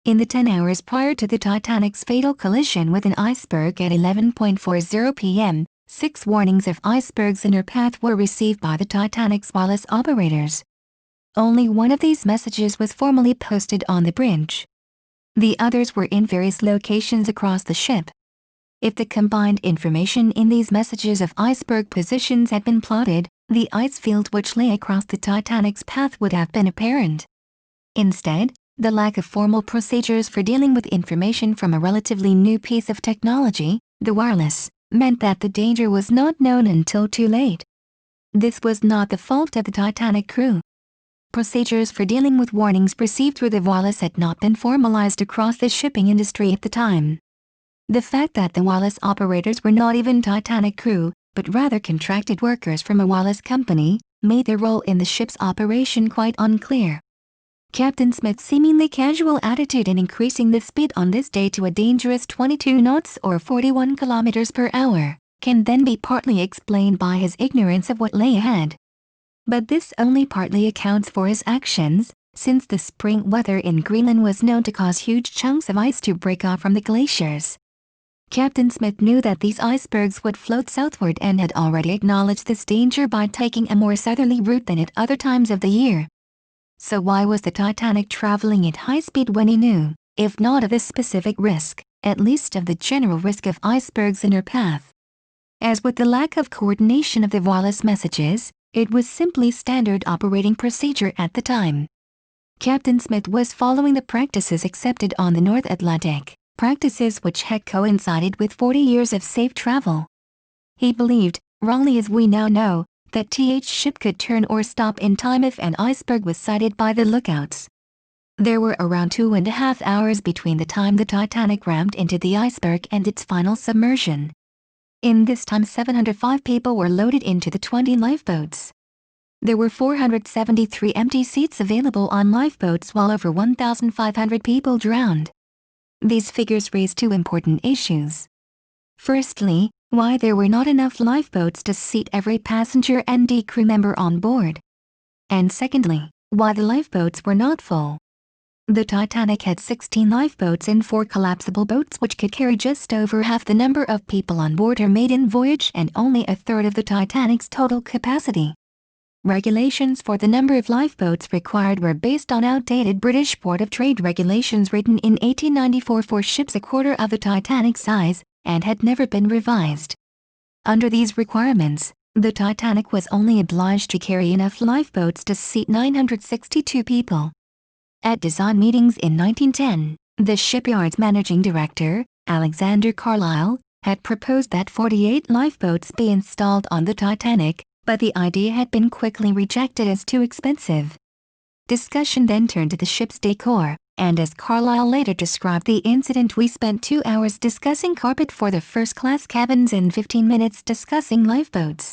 In the 10 hours prior to the Titanic's fatal collision with an iceberg at 11:40 p.m., 6 warnings of icebergs in her path were received by the Titanic's wireless operators. Only one of these messages was formally posted on the bridge. The others were in various locations across the ship. If the combined information in these messages of iceberg positions had been plotted, the ice field which lay across the Titanic's path would have been apparent. Instead, the lack of formal procedures for dealing with information from a relatively new piece of technology, the wireless, meant that the danger was not known until too late. This was not the fault of the Titanic crew. Procedures for dealing with warnings received through the wireless had not been formalized across the shipping industry at the time. The fact that the wireless operators were not even Titanic crew, but rather contracted workers from a wireless company, made their role in the ship's operation quite unclear. Captain Smith's seemingly casual attitude in increasing the speed on this day to a dangerous 22 knots or 41 kilometers per hour, can then be partly explained by his ignorance of what lay ahead. But this only partly accounts for his actions, since the spring weather in Greenland was known to cause huge chunks of ice to break off from the glaciers. Captain Smith knew that these icebergs would float southward and had already acknowledged this danger by taking a more southerly route than at other times of the year. So why was the Titanic traveling at high speed when he knew, if not of this specific risk, at least of the general risk of icebergs in her path? As with the lack of coordination of the wireless messages, it was simply standard operating procedure at the time. Captain Smith was following the practices accepted on the North Atlantic, practices which had coincided with 40 years of safe travel. He believed, wrongly as we now know, that the ship could turn or stop in time if an iceberg was sighted by the lookouts. There were around 2.5 hours between the time the Titanic rammed into the iceberg and its final submersion. In this time 705 people were loaded into the 20 lifeboats. There were 473 empty seats available on lifeboats while over 1,500 people drowned. These figures raise 2 important issues. Firstly, why there were not enough lifeboats to seat every passenger and crew member on board. And secondly, why the lifeboats were not full. The Titanic had 16 lifeboats and 4 collapsible boats which could carry just over half the number of people on board her maiden voyage and only a third of the Titanic's total capacity. Regulations for the number of lifeboats required were based on outdated British Board of Trade regulations written in 1894 for ships a quarter of the Titanic's size, and had never been revised. Under these requirements, the Titanic was only obliged to carry enough lifeboats to seat 962 people. At design meetings in 1910, the shipyard's managing director, Alexander Carlisle, had proposed that 48 lifeboats be installed on the Titanic, but the idea had been quickly rejected as too expensive. Discussion then turned to the ship's decor, and as Carlisle later described the incident, we spent 2 hours discussing carpet for the first-class cabins and 15 minutes discussing lifeboats.